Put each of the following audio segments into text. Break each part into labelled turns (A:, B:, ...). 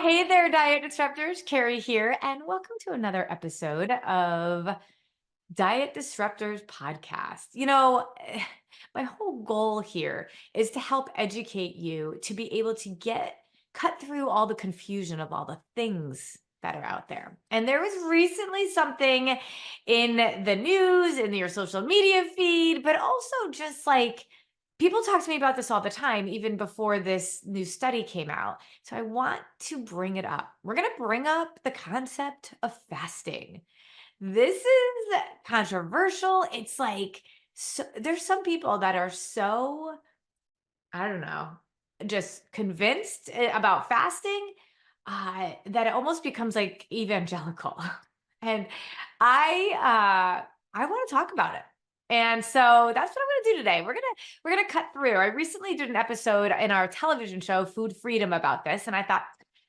A: Hey there, Diet Disruptors. Carrie here, and welcome to another episode of Diet Disruptors Podcast. My whole goal here is to help educate you to be able to cut through all the confusion of all the things that are out there. And there was recently something in the news, in your social media feed, but also just like people talk to me about this all the time, even before this new study came out. So I want to bring it up. We're going to bring up the concept of fasting. This is controversial. It's like, there's some people that are so, I don't know, just convinced about fasting that it almost becomes like evangelical. And I want to talk about it. And so that's what I'm going to do today. We're going to cut through. I recently did an episode in our television show Food Freedom about this, and I thought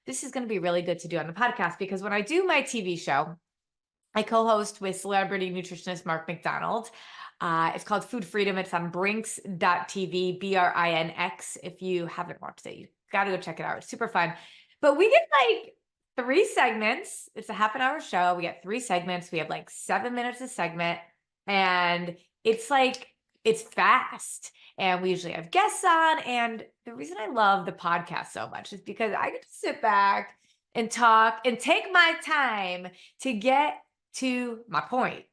A: this is going to be really good to do on the podcast because when I do my TV show, I co-host with celebrity nutritionist Mark McDonald. It's called Food Freedom. It's on Brinks.tv, BRINX. If you haven't watched it, you got to go check it out. It's super fun. But we get like 3 segments. It's a half an hour show. We get 3 segments. We have like 7 minutes a segment. And it's fast. And we usually have guests on. And the reason I love the podcast so much is because I get to sit back and talk and take my time to get to my point.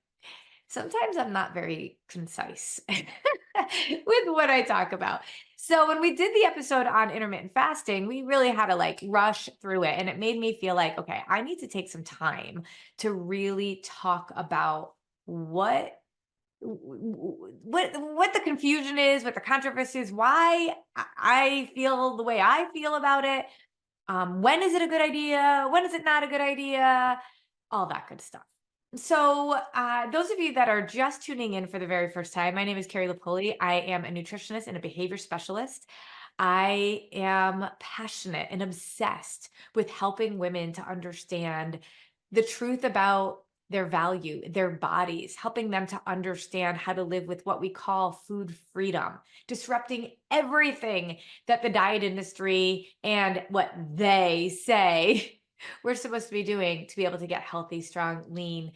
A: Sometimes I'm not very concise with what I talk about. So when we did the episode on intermittent fasting, we really had to like rush through it. And it made me feel like, okay, I need to take some time to really talk about what the confusion is, what the controversy is, why I feel the way I feel about it. When is it a good idea? When is it not a good idea? All that good stuff. So, those of you that are just tuning in for the very first time, my name is Carrie Lapoli. I am a nutritionist and a behavior specialist. I am passionate and obsessed with helping women to understand the truth about their value, their bodies, helping them to understand how to live with what we call food freedom, disrupting everything that the diet industry and what they say we're supposed to be doing to be able to get healthy, strong, lean,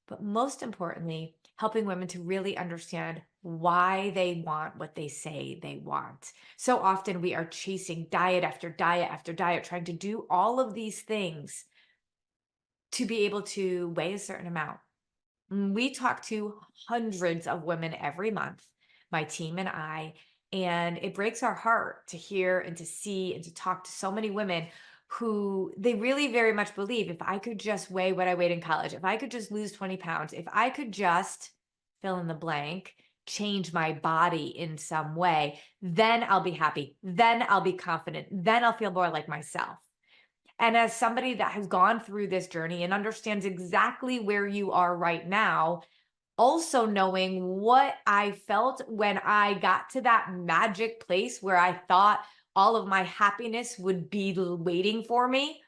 A: but most importantly, helping women to really understand why they want what they say they want. So often we are chasing diet after diet after diet, trying to do all of these things to be able to weigh a certain amount. We talk to hundreds of women every month, my team and I, and it breaks our heart to hear and to see and to talk to so many women who they really very much believe if I could just weigh what I weighed in college, if I could just lose 20 pounds, if I could just fill in the blank, change my body in some way, then I'll be happy. Then I'll be confident. Then I'll feel more like myself. And as somebody that has gone through this journey and understands exactly where you are right now, also knowing what I felt when I got to that magic place where I thought all of my happiness would be waiting for me,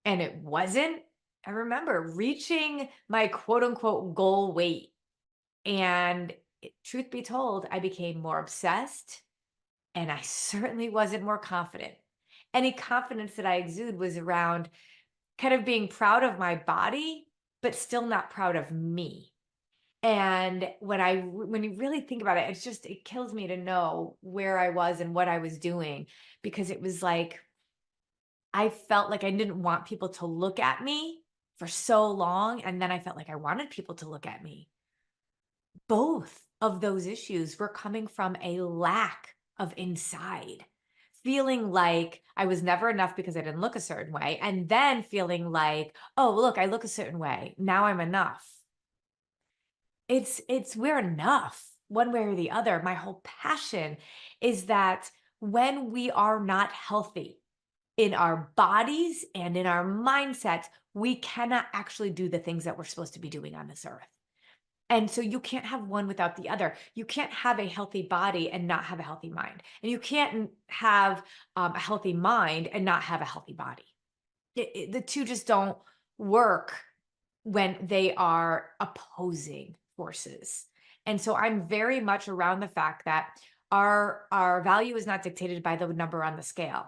A: and it wasn't. I remember reaching my quote unquote goal weight. And truth be told, I became more obsessed and I certainly wasn't more confident. Any confidence that I exude was around kind of being proud of my body, but still not proud of me. And when you really think about it, it kills me to know where I was and what I was doing, because it was like, I felt like I didn't want people to look at me for so long. And then I felt like I wanted people to look at me. Both of those issues were coming from a lack of inside, feeling like I was never enough because I didn't look a certain way. And then feeling like, oh, look, I look a certain way. Now I'm enough. We're enough one way or the other. My whole passion is that when we are not healthy in our bodies and in our mindsets, we cannot actually do the things that we're supposed to be doing on this earth. And so you can't have one without the other. You can't have a healthy body and not have a healthy mind. And you can't have a healthy mind and not have a healthy body. The two just don't work when they are opposing forces. And so I'm very much around the fact that our value is not dictated by the number on the scale.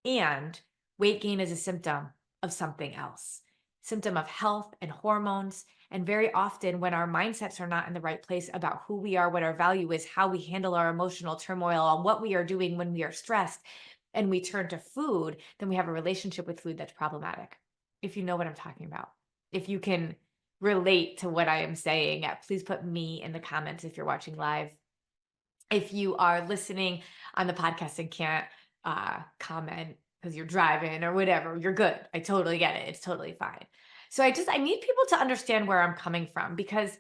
A: And Weight gain is a symptom of something else, symptom of health and hormones. And very often, when our mindsets are not in the right place about who we are, what our value is, how we handle our emotional turmoil, and what we are doing when we are stressed, and we turn to food, then we have a relationship with food that's problematic. If you know what I'm talking about, if you can relate to what I am saying, please put me in the comments if you're watching live. If you are listening on the podcast and can't comment because you're driving or whatever, you're good. I totally get it. It's totally fine. So I need people to understand where I'm coming from, because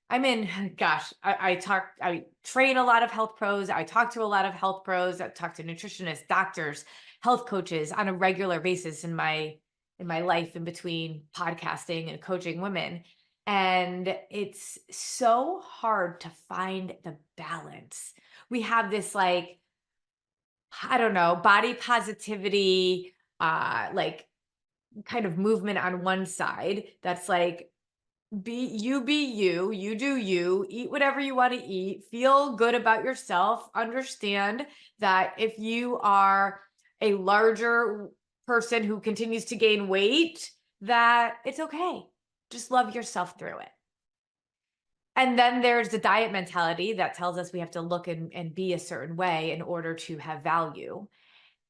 A: I'm in, gosh, I train a lot of health pros. I talk to a lot of health pros. I talk to nutritionists, doctors, health coaches on a regular basis in my life, in between podcasting and coaching women. And it's so hard to find the balance. We have this, like, I don't know, body positivity, like, kind of movement on one side that's like, be you, you do you, eat whatever you want to eat, feel good about yourself, understand that if you are a larger person who continues to gain weight, that it's okay. Just love yourself through it. And then there's the diet mentality that tells us we have to look and be a certain way in order to have value.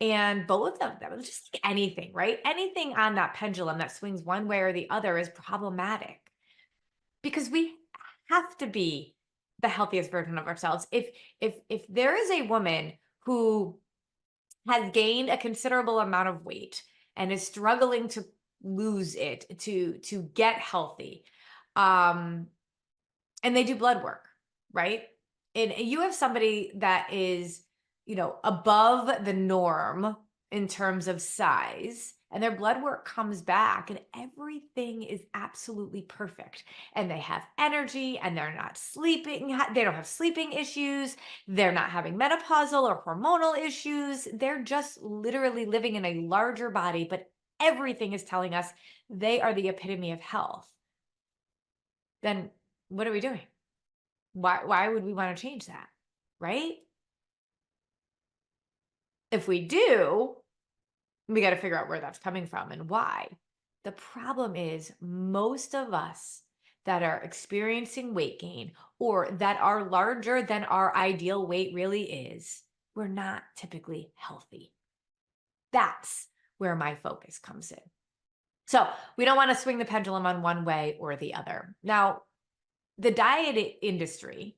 A: And both of them, just like anything, right? Anything on that pendulum that swings one way or the other is problematic, because we have to be the healthiest version of ourselves. If there is a woman who has gained a considerable amount of weight and is struggling to lose it, to get healthy, and they do blood work, right? And you have somebody that is, above the norm in terms of size, and their blood work comes back and everything is absolutely perfect. And they have energy and they're not sleeping. They don't have sleeping issues. They're not having menopausal or hormonal issues. They're just literally living in a larger body, but everything is telling us they are the epitome of health. Then what are we doing? Why would we want to change that, right? If we do, we got to figure out where that's coming from and why. The problem is, most of us that are experiencing weight gain, or that are larger than our ideal weight really is, we're not typically healthy. That's where my focus comes in. So we don't want to swing the pendulum on one way or the other. Now, the diet industry,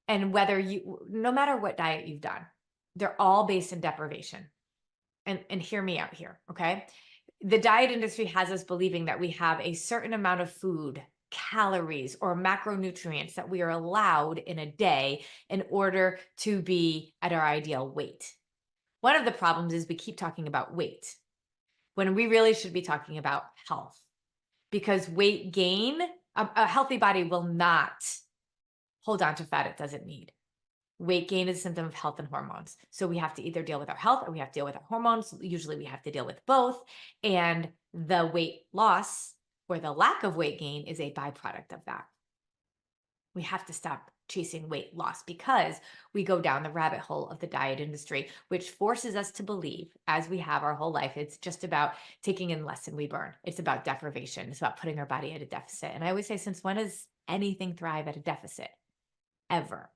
A: and no matter what diet you've done, they're all based in deprivation. And hear me out here, okay? The diet industry has us believing that we have a certain amount of food, calories, or macronutrients that we are allowed in a day in order to be at our ideal weight. One of the problems is we keep talking about weight when we really should be talking about health, because weight gain, a healthy body will not hold on to fat it doesn't need. Weight gain is a symptom of health and hormones. So we have to either deal with our health or we have to deal with our hormones. Usually we have to deal with both. And the weight loss or the lack of weight gain is a byproduct of that. We have to stop chasing weight loss, because we go down the rabbit hole of the diet industry, which forces us to believe, as we have our whole life, it's just about taking in less than we burn. It's about deprivation. It's about putting our body at a deficit. And I always say, since when does anything thrive at a deficit? Ever.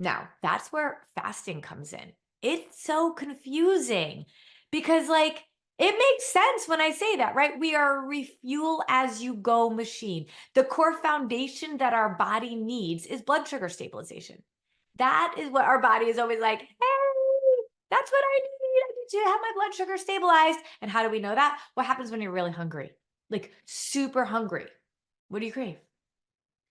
A: Now, that's where fasting comes in. It's so confusing because, like, it makes sense when I say that, right? We are a refuel as you go machine. The core foundation that our body needs is blood sugar stabilization. That is what our body is always like, hey, that's what I need. I need to have my blood sugar stabilized. And how do we know that? What happens when you're really hungry? Like, super hungry. What do you crave?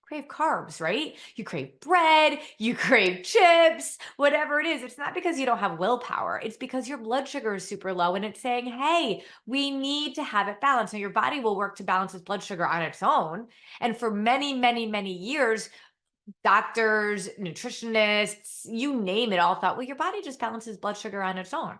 A: Crave carbs, right? You crave bread, you crave chips, whatever it is. It's not because you don't have willpower. It's because your blood sugar is super low and it's saying, hey, we need to have it balanced. Now, your body will work to balance its blood sugar on its own. And for many, many, many years, doctors, nutritionists, you name it, all thought, well, your body just balances blood sugar on its own.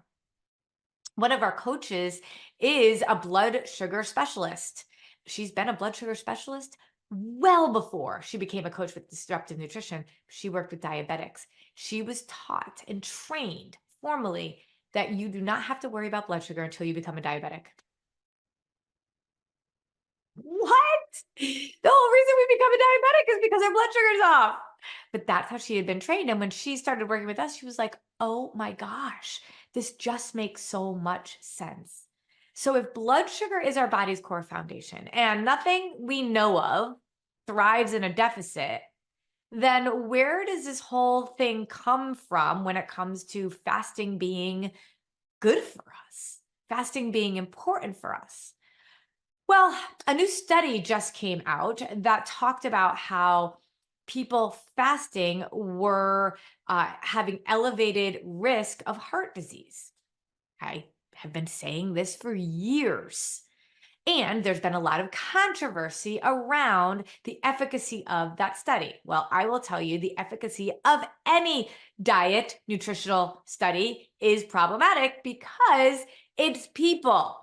A: One of our coaches is a blood sugar specialist. She's been a blood sugar specialist well before she became a coach with Disruptive Nutrition. She worked with diabetics. She was taught and trained formally that you do not have to worry about blood sugar until you become a diabetic. What? The whole reason we become a diabetic is because our blood sugar is off. But that's how she had been trained. And when she started working with us, she was like, oh my gosh, this just makes so much sense. So if blood sugar is our body's core foundation and nothing we know of thrives in a deficit, then where does this whole thing come from when it comes to fasting being good for us, fasting being important for us? Well, a new study just came out that talked about how people fasting were having elevated risk of heart disease. I have been saying this for years. And there's been a lot of controversy around the efficacy of that study. Well, I will tell you the efficacy of any diet nutritional study is problematic because it's people.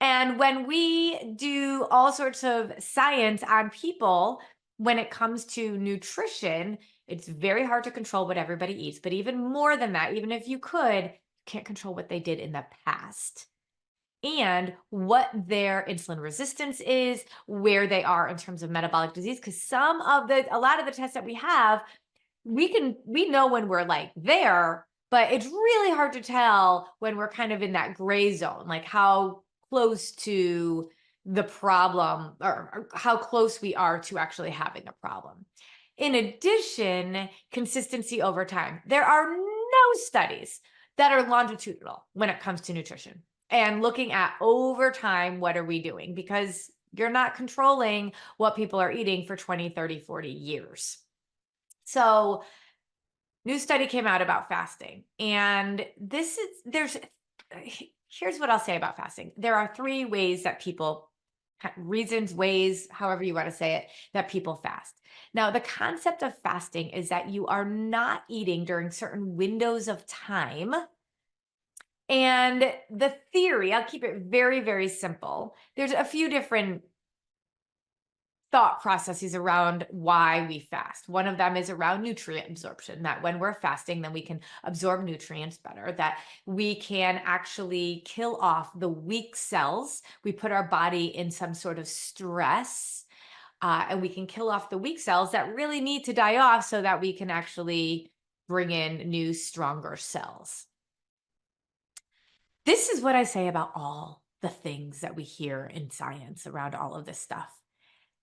A: And when we do all sorts of science on people, when it comes to nutrition, it's very hard to control what everybody eats. But even more than that, even if you could, you can't control what they did in the past and what their insulin resistance is, where they are in terms of metabolic disease. Because a lot of the tests that we have, we know when we're like there, but it's really hard to tell when we're kind of in that gray zone, like how close to the problem or how close we are to actually having a problem. In addition, consistency over time. There are no studies that are longitudinal when it comes to nutrition and looking at over time, what are we doing? Because you're not controlling what people are eating for 20, 30, 40 years. So new study came out about fasting. And here's what I'll say about fasting. There are 3 ways that ways, however you want to say it, that people fast. Now, the concept of fasting is that you are not eating during certain windows of time. And the theory, I'll keep it very, very simple. There's a few different thought processes around why we fast. One of them is around nutrient absorption, that when we're fasting, then we can absorb nutrients better, that we can actually kill off the weak cells. We put our body in some sort of stress, and we can kill off the weak cells that really need to die off so that we can actually bring in new, stronger cells. This is what I say about all the things that we hear in science around all of this stuff.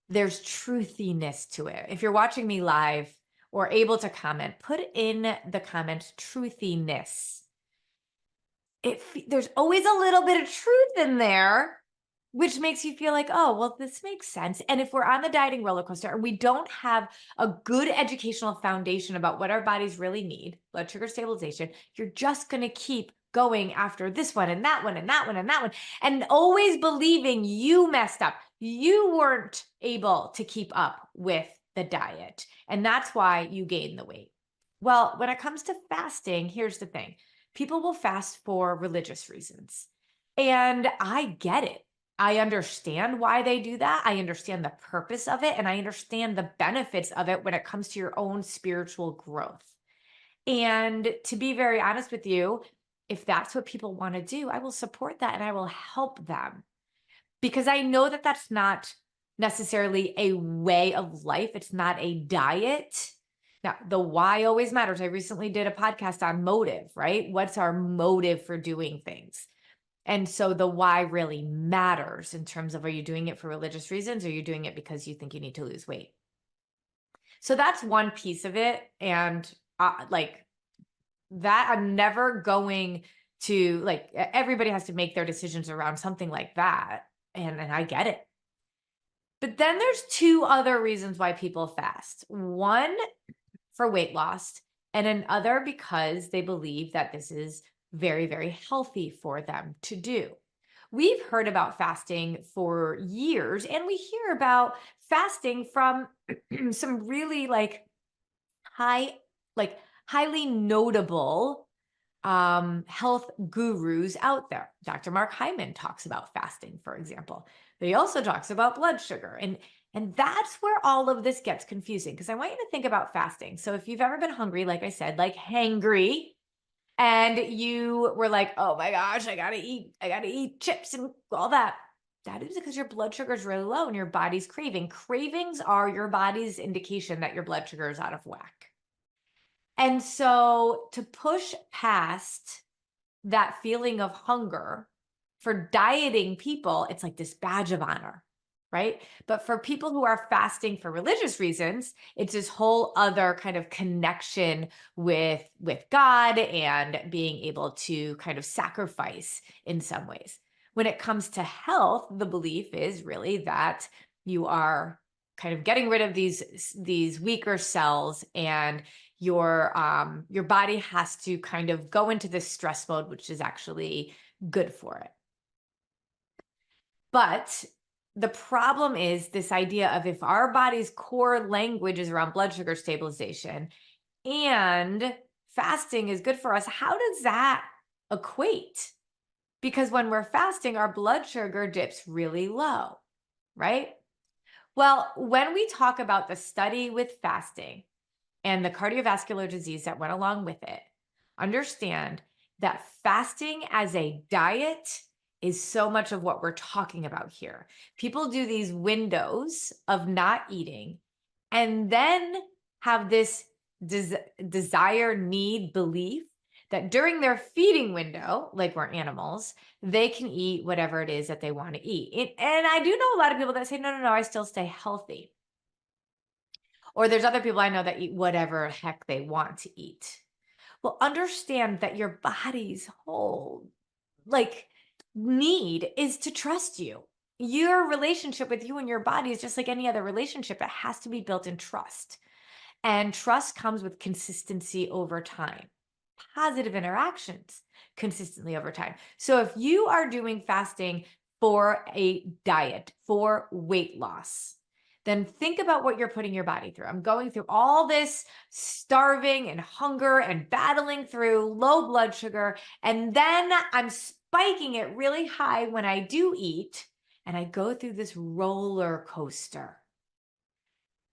A: There's truthiness to it. If you're watching me live or able to comment, put in the comments truthiness. There's always a little bit of truth in there, which makes you feel like, oh, well, this makes sense. And if we're on the dieting roller coaster and we don't have a good educational foundation about what our bodies really need, blood sugar stabilization, you're just going to keep going after this one and that one and that one and that one, and always believing you messed up. You weren't able to keep up with the diet. And that's why you gain the weight. Well, when it comes to fasting, here's the thing. People will fast for religious reasons. And I get it. I understand why they do that. I understand the purpose of it. And I understand the benefits of it when it comes to your own spiritual growth. And to be very honest with you, if that's what people want to do, I will support that and I will help them. Because I know that that's not necessarily a way of life. It's not a diet. Now, the why always matters. I recently did a podcast on motive, right? What's our motive for doing things? And so the why really matters in terms of, are you doing it for religious reasons or are you doing it because you think you need to lose weight? So that's one piece of it. And that I'm never going to, everybody has to make their decisions around something like that. And I get it. But then there's 2 other reasons why people fast. One for weight loss and another because they believe that this is very, very healthy for them to do. We've heard about fasting for years, and we hear about fasting from some really highly notable health gurus out there. Dr. Mark Hyman talks about fasting, for example. But he also talks about blood sugar. And that's where all of this gets confusing, because I want you to think about fasting. So if you've ever been hungry, like I said, like hangry, and you were like, oh my gosh, I gotta eat chips and all that. That is because your blood sugar is really low and your body's craving. Cravings are your body's indication that your blood sugar is out of whack. And so to push past that feeling of hunger for dieting people, it's like this badge of honor, right? But for people who are fasting for religious reasons, it's this whole other kind of connection with God and being able to kind of sacrifice in some ways. When it comes to health, the belief is really that you are kind of getting rid of these weaker cells, and your body has to kind of go into this stress mode, which is actually good for it. But the problem is this idea of, if our body's core language is around blood sugar stabilization and fasting is good for us, how does that equate? Because when we're fasting, our blood sugar dips really low, right? Well, when we talk about the study with fasting and the cardiovascular disease that went along with it, understand that fasting as a diet is so much of what we're talking about here. People do these windows of not eating and then have this desire, need, belief that during their feeding window, like we're animals, they can eat whatever it is that they want to eat. And I do know a lot of people that say, no, I still stay healthy. Or there's other people I know that eat whatever heck they want to eat. Well, understand that your body's whole need is to trust you. Your relationship with you and your body is just like any other relationship. It has to be built in trust. And trust comes with consistency over time, positive interactions consistently over time. So if you are doing fasting for a diet, for weight loss, then think about what you're putting your body through. I'm going through all this starving and hunger and battling through low blood sugar, and then I'm spiking it really high when I do eat, and I go through this roller coaster.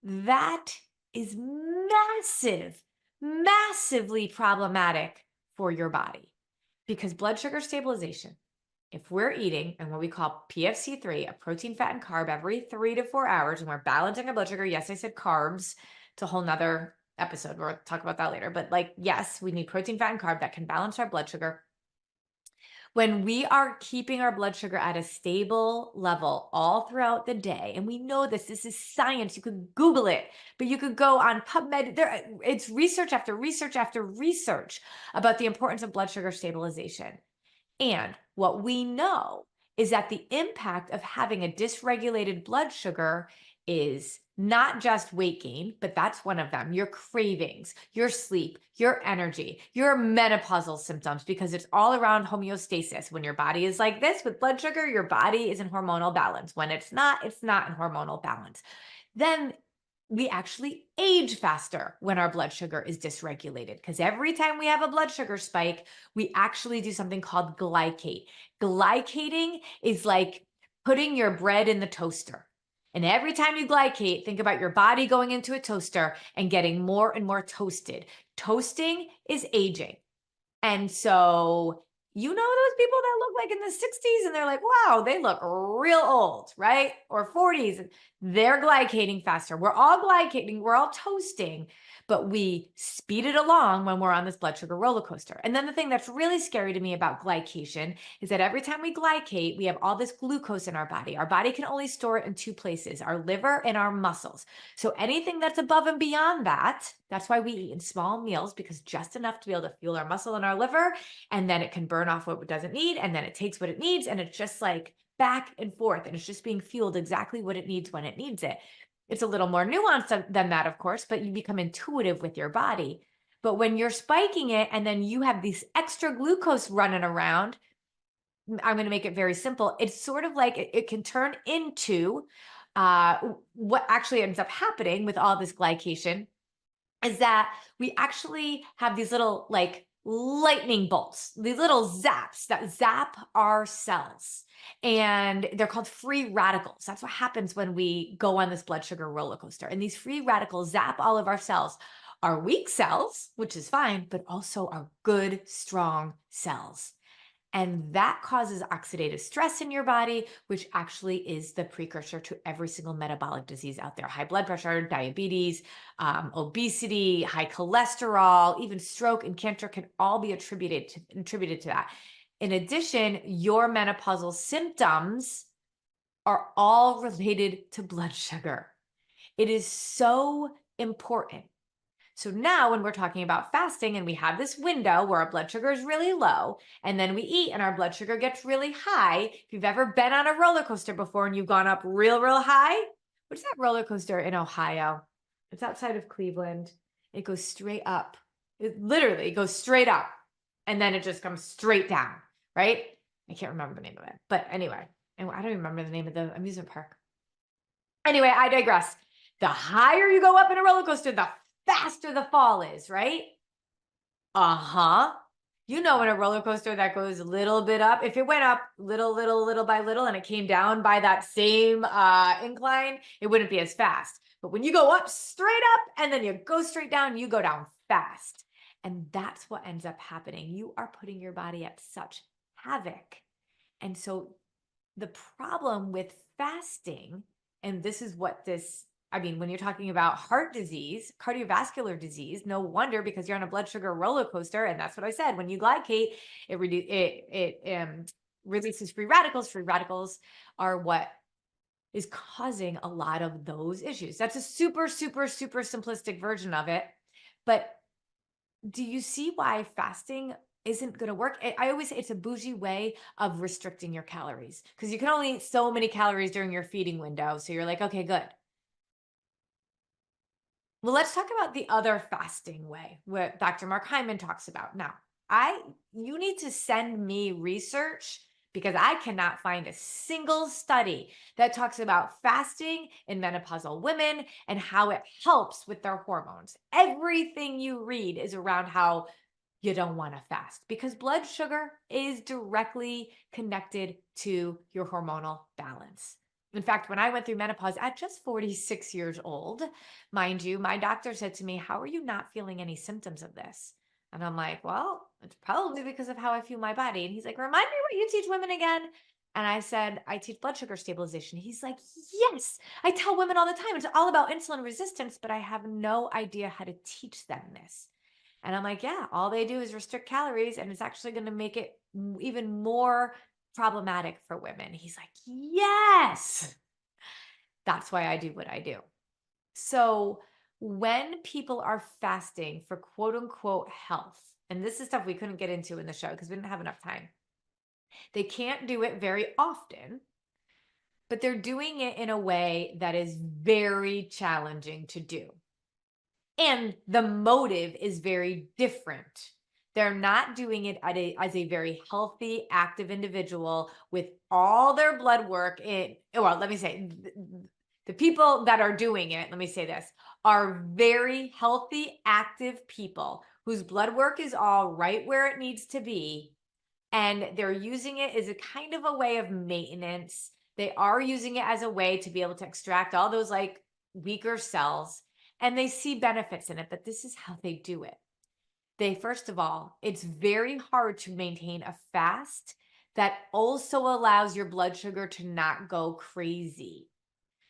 A: That is massively problematic for your body, because blood sugar stabilization, if we're eating and what we call PFC3, a protein, fat, and carb every 3 to 4 hours, and we're balancing our blood sugar. Yes, I said carbs. It's a whole nother episode. We'll talk about that later. But yes, we need protein, fat, and carb that can balance our blood sugar. When we are keeping our blood sugar at a stable level all throughout the day, and we know this is science, you could Google it, but you could go on PubMed. It's research after research after research about the importance of blood sugar stabilization. And what we know is that the impact of having a dysregulated blood sugar is not just weight gain, but that's one of them. Your cravings, your sleep, your energy, your menopausal symptoms, because it's all around homeostasis. When your body is like this with blood sugar, your body is in hormonal balance. When it's not in hormonal balance. Then we actually age faster when our blood sugar is dysregulated, because every time we have a blood sugar spike, we actually do something called glycate. Glycating is like putting your bread in the toaster. And every time you glycate, think about your body going into a toaster and getting more and more toasted. Toasting is aging. And so, you know, those people that look like in the 60s and they're like, wow, they look real old, right? Or 40s, they're glycating faster. We're all glycating, we're all toasting, but we speed it along when we're on this blood sugar roller coaster. And then the thing that's really scary to me about glycation is that every time we glycate, we have all this glucose in our body. Our body can only store it in 2 places, our liver and our muscles. So anything that's above and beyond that, that's why we eat in small meals, because just enough to be able to fuel our muscle and our liver, and then it can burn off what it doesn't need, and then it takes what it needs, and it's just like back and forth, and it's just being fueled exactly what it needs when it needs it. It's a little more nuanced than that, of course, but you become intuitive with your body. But when you're spiking it and then you have this extra glucose running around, I'm going to make it very simple. It's sort of like it can turn into what actually ends up happening with all this glycation is that we actually have these little lightning bolts, these little zaps that zap our cells. And they're called free radicals. That's what happens when we go on this blood sugar roller coaster. And these free radicals zap all of our cells. our weak cells, which is fine, but also our good, strong cells. And that causes oxidative stress in your body, which actually is the precursor to every single metabolic disease out there. High blood pressure, diabetes, obesity, high cholesterol, even stroke and cancer can all be attributed to that. In addition, your menopausal symptoms are all related to blood sugar. It is so important. So now when we're talking about fasting and we have this window where our blood sugar is really low and then we eat and our blood sugar gets really high. If you've ever been on a roller coaster before and you've gone up real, real high, what's that roller coaster in Ohio? It's outside of Cleveland. It goes straight up. It literally goes straight up and then it just comes straight down, right? I can't remember the name of it, but anyway, and I don't even remember the name of the amusement park. Anyway, I digress. The higher you go up in a roller coaster, the faster the fall is, right? You know, in a roller coaster that goes a little bit up, if it went up little by little and it came down by that same incline, it wouldn't be as fast. But when you go up straight up and then you go straight down, you go down fast. And that's what ends up happening. You are putting your body at such havoc. And so the problem with fasting, and this is what when you're talking about heart disease, cardiovascular disease, no wonder, because you're on a blood sugar roller coaster. And that's what I said. When you glycate, it releases free radicals. Free radicals are what is causing a lot of those issues. That's a super, super, super simplistic version of it. But do you see why fasting isn't going to work? I always say it's a bougie way of restricting your calories because you can only eat so many calories during your feeding window. So you're like, okay, good. Well, let's talk about the other fasting way, what Dr. Mark Hyman talks about. Now, you need to send me research because I cannot find a single study that talks about fasting in menopausal women and how it helps with their hormones. Everything you read is around how you don't want to fast because blood sugar is directly connected to your hormonal balance. In fact, when I went through menopause at just 46 years old, mind you, my doctor said to me, "How are you not feeling any symptoms of this?" And I'm like, "Well, it's probably because of how I feel my body." And he's like, "Remind me what you teach women again." And I said, "I teach blood sugar stabilization." He's like, "Yes, I tell women all the time, it's all about insulin resistance, but I have no idea how to teach them this." And I'm like, "Yeah, all they do is restrict calories, and it's actually going to make it even more problematic for women." He's like, "Yes." That's why I do what I do. So when people are fasting for quote unquote health, and this is stuff we couldn't get into in the show because we didn't have enough time, they can't do it very often, but they're doing it in a way that is very challenging to do. And the motive is very different. They're not doing it as a very healthy, active individual with all their blood work in. Well, let me say, the people that are doing it, let me say this, are very healthy, active people whose blood work is all right where it needs to be. And they're using it as a kind of a way of maintenance. They are using it as a way to be able to extract all those like weaker cells. And they see benefits in it, but this is how they do it. First of all, it's very hard to maintain a fast that also allows your blood sugar to not go crazy.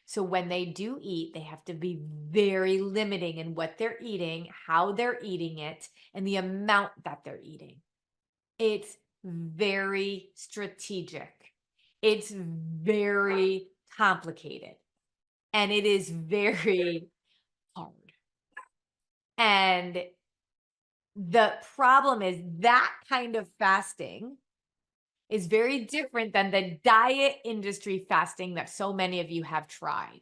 A: So when they do eat, they have to be very limiting in what they're eating, how they're eating it, and the amount that they're eating. It's very strategic. It's very complicated. And it is very hard. And the problem is that kind of fasting is very different than the diet industry fasting that so many of you have tried.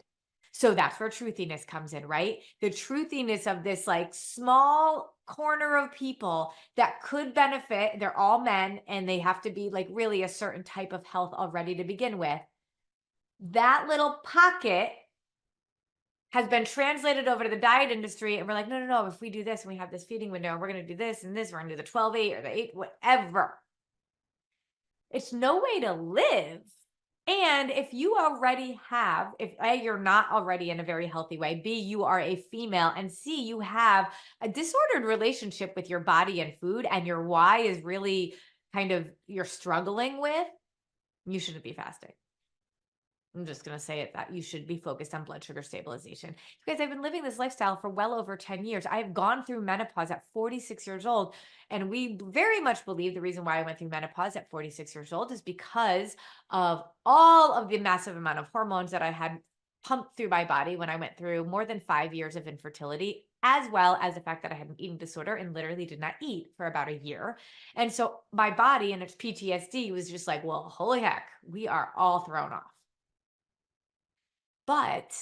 A: So that's where truthiness comes in, right? The truthiness of this like small corner of people that could benefit. They're all men and they have to be like really a certain type of health already to begin with. That little pocket has been translated over to the diet industry. And we're like, no, if we do this and we have this feeding window, and we're going to do this and this, we're going to do the 12-8 or the 8, whatever. It's no way to live. And if you already have, if A, you're not already in a very healthy way, B, you are a female, and C, you have a disordered relationship with your body and food, and your why is really kind of you're struggling with, you shouldn't be fasting. I'm just going to say it that you should be focused on blood sugar stabilization. You guys, I've been living this lifestyle for well over 10 years. I've gone through menopause at 46 years old. And we very much believe the reason why I went through menopause at 46 years old is because of all of the massive amount of hormones that I had pumped through my body when I went through more than 5 years of infertility, as well as the fact that I had an eating disorder and literally did not eat for about a year. And so my body and its PTSD was just like, well, holy heck, we are all thrown off. But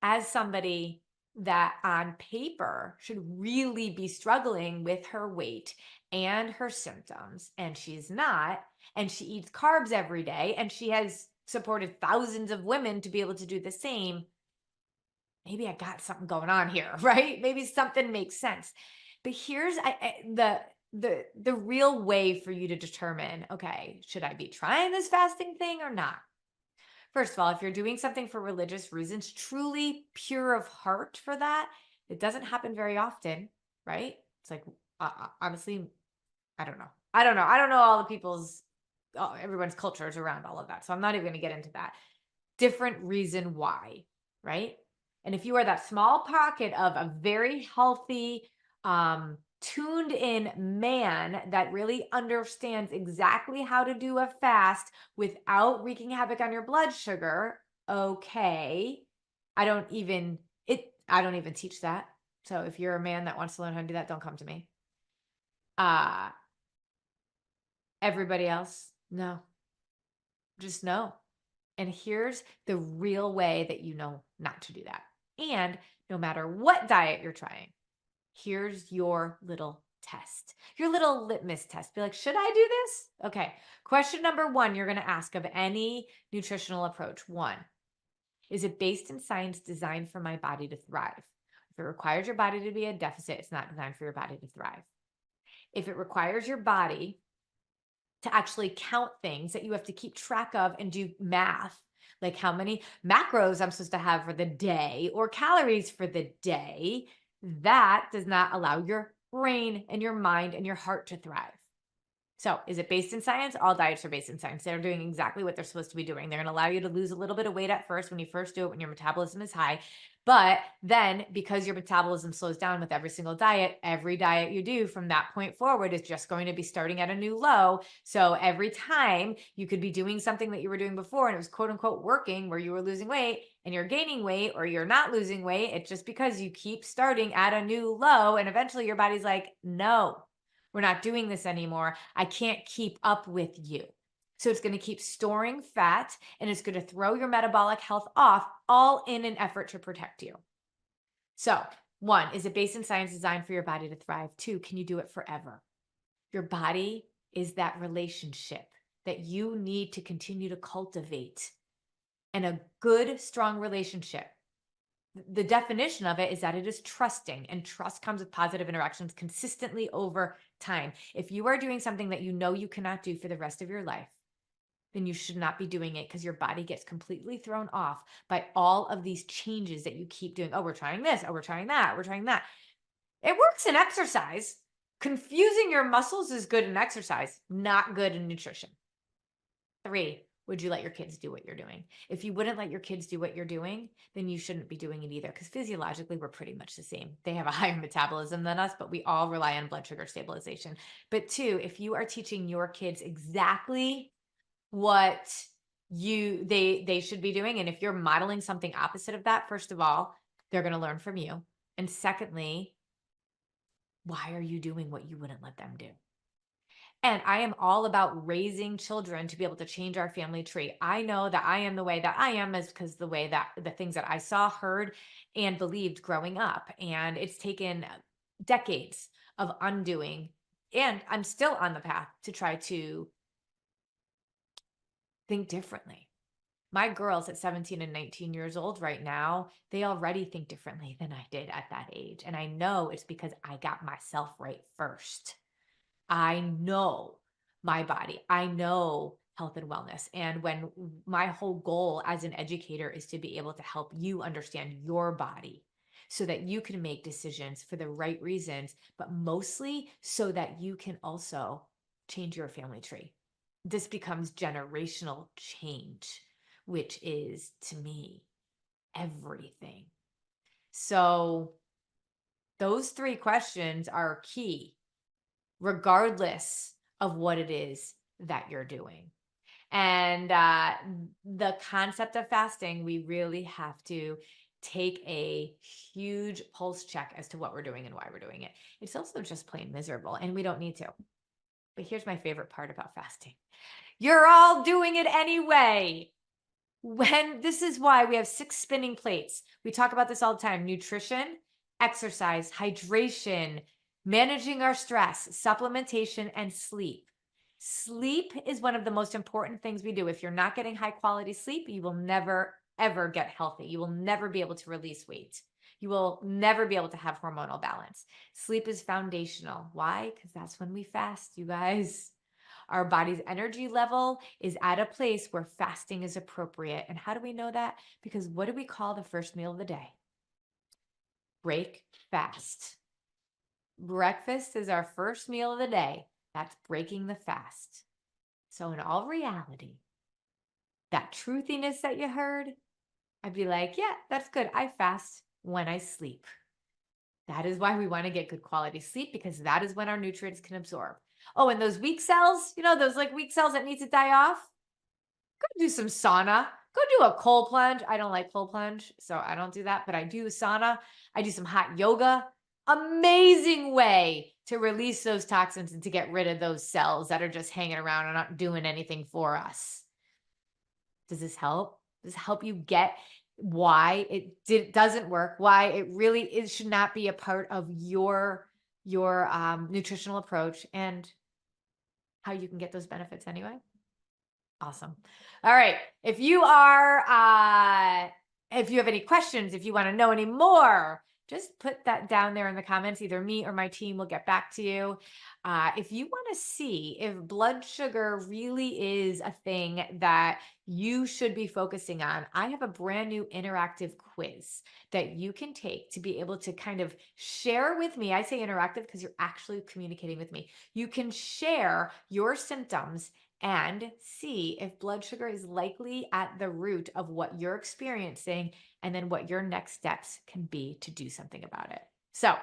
A: as somebody that on paper should really be struggling with her weight and her symptoms, and she's not, and she eats carbs every day, and she has supported thousands of women to be able to do the same, maybe I got something going on here, right? Maybe something makes sense. But here's the real way for you to determine, okay, should I be trying this fasting thing or not? First of all, if you're doing something for religious reasons, truly pure of heart for that, it doesn't happen very often, right? It's like, honestly, I don't know. I don't know all the everyone's cultures around all of that. So I'm not even going to get into that. Different reason why, right? And if you are that small pocket of a very healthy, tuned in man that really understands exactly how to do a fast without wreaking havoc on your blood sugar, okay. I don't even teach that. So if you're a man that wants to learn how to do that, don't come to me. Uh Everybody else, no. Just no. And here's the real way that you know not to do that. And no matter what diet you're trying, here's your little test, your little litmus test. Be like, should I do this? Okay. Question number one, you're going to ask of any nutritional approach. One, is it based in science designed for my body to thrive? If it requires your body to be a deficit, it's not designed for your body to thrive. If it requires your body to actually count things that you have to keep track of and do math, like how many macros I'm supposed to have for the day or calories for the day, that does not allow your brain and your mind and your heart to thrive. So, is it based in science? All diets are based in science. They're doing exactly what they're supposed to be doing. They're going to allow you to lose a little bit of weight at first when you first do it, when your metabolism is high. But then, because your metabolism slows down with every diet you do from that point forward is just going to be starting at a new low. So, every time you could be doing something that you were doing before and it was quote unquote working where you were losing weight and you're gaining weight or you're not losing weight, it's just because you keep starting at a new low. And eventually your body's like, no, we're not doing this anymore. I can't keep up with you. So it's going to keep storing fat and it's going to throw your metabolic health off, all in an effort to protect you. So, one, is it based in science designed for your body to thrive? Two, can you do it forever? Your body is that relationship that you need to continue to cultivate. And a good, strong relationship, the definition of it is that it is trusting, and trust comes with positive interactions consistently over time. If you are doing something that you know you cannot do for the rest of your life, then you should not be doing it because your body gets completely thrown off by all of these changes that you keep doing. Oh, we're trying this. Oh, we're trying that. We're trying that. It works in exercise. Confusing your muscles is good in exercise, not good in nutrition. 3, would you let your kids do what you're doing? If you wouldn't let your kids do what you're doing, then you shouldn't be doing it either because physiologically we're pretty much the same. They have a higher metabolism than us, but we all rely on blood sugar stabilization. But 2, if you are teaching your kids exactly what they should be doing, and if you're modeling something opposite of that, first of all, they're going to learn from you. And secondly, why are you doing what you wouldn't let them do? And I am all about raising children to be able to change our family tree. I know that I am the way that I am is because the way that the things that I saw, heard, and believed growing up. And it's taken decades of undoing. And I'm still on the path to try to think differently. My girls at 17 and 19 years old right now, they already think differently than I did at that age. And I know it's because I got myself right first. I know my body. I know health and wellness. And when my whole goal as an educator is to be able to help you understand your body so that you can make decisions for the right reasons, but mostly so that you can also change your family tree. This becomes generational change, which is to me everything. So those 3 questions are key, regardless of what it is that you're doing. And the concept of fasting, we really have to take a huge pulse check as to what we're doing and why we're doing it. It's also just plain miserable, and we don't need to. But here's my favorite part about fasting. You're all doing it anyway. This is why we have 6 spinning plates. We talk about this all the time: nutrition, exercise, hydration, managing our stress, supplementation, and sleep. Sleep is one of the most important things we do. If you're not getting high quality sleep, you will never, ever get healthy. You will never be able to release weight. You will never be able to have hormonal balance. Sleep is foundational. Why? Because that's when we fast, you guys. Our body's energy level is at a place where fasting is appropriate. And how do we know that? Because what do we call the first meal of the day? Break fast. Breakfast is our first meal of the day. That's breaking the fast. So in all reality, that truthiness that you heard, I'd be like, yeah, that's good. I fast when I sleep. That is why we want to get good quality sleep, because that is when our nutrients can absorb. Oh, and those weak cells, those like weak cells that need to die off, go do some sauna. Go do a cold plunge. I don't like cold plunge, so I don't do that, but I do sauna. I do some hot yoga. Amazing way to release those toxins and to get rid of those cells that are just hanging around and not doing anything for us. Does this help? Does it help you get why it doesn't work? Why it should not be a part of your nutritional approach, and how you can get those benefits anyway? Awesome. All right. If you have any questions, if you want to know any more, just put that down there in the comments. Either me or my team will get back to you. If you want to see if blood sugar really is a thing that you should be focusing on, I have a brand new interactive quiz that you can take to be able to kind of share with me. I say interactive because you're actually communicating with me. You can share your symptoms and see if blood sugar is likely at the root of what you're experiencing, and then what your next steps can be to do something about it. So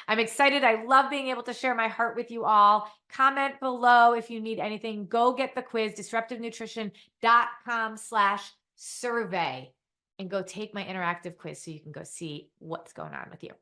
A: I'm excited. I love being able to share my heart with you all. Comment below if you need anything. Go get the quiz, disruptivenutrition.com/survey, and go take my interactive quiz so you can go see what's going on with you.